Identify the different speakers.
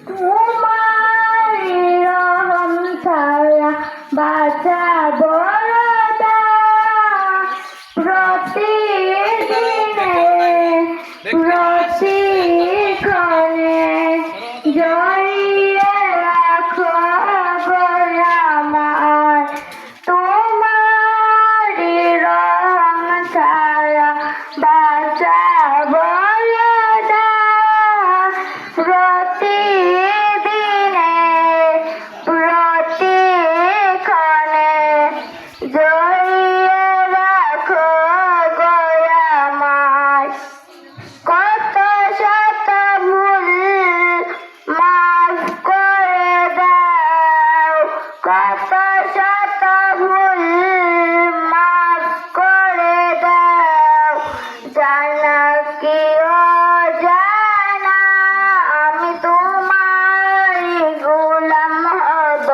Speaker 1: তোমার রহম ছাড়া বাঁচা বড় দায়। প্রতিদিনে প্রতিক্ষণে জড়িয়ে রাখো গো আমায়। তোমার রহম ছাড়া বাঁচা বড় দায়। প্রতিদিনে প্রতিক্ষণে জড়িয়ে রাখো গো আমায়। কত শত ভুল মাফ করে দাও। কত শত ভুল মাফ করে দাও। জানা কি অজানা আমি তোমার গোলাম হব।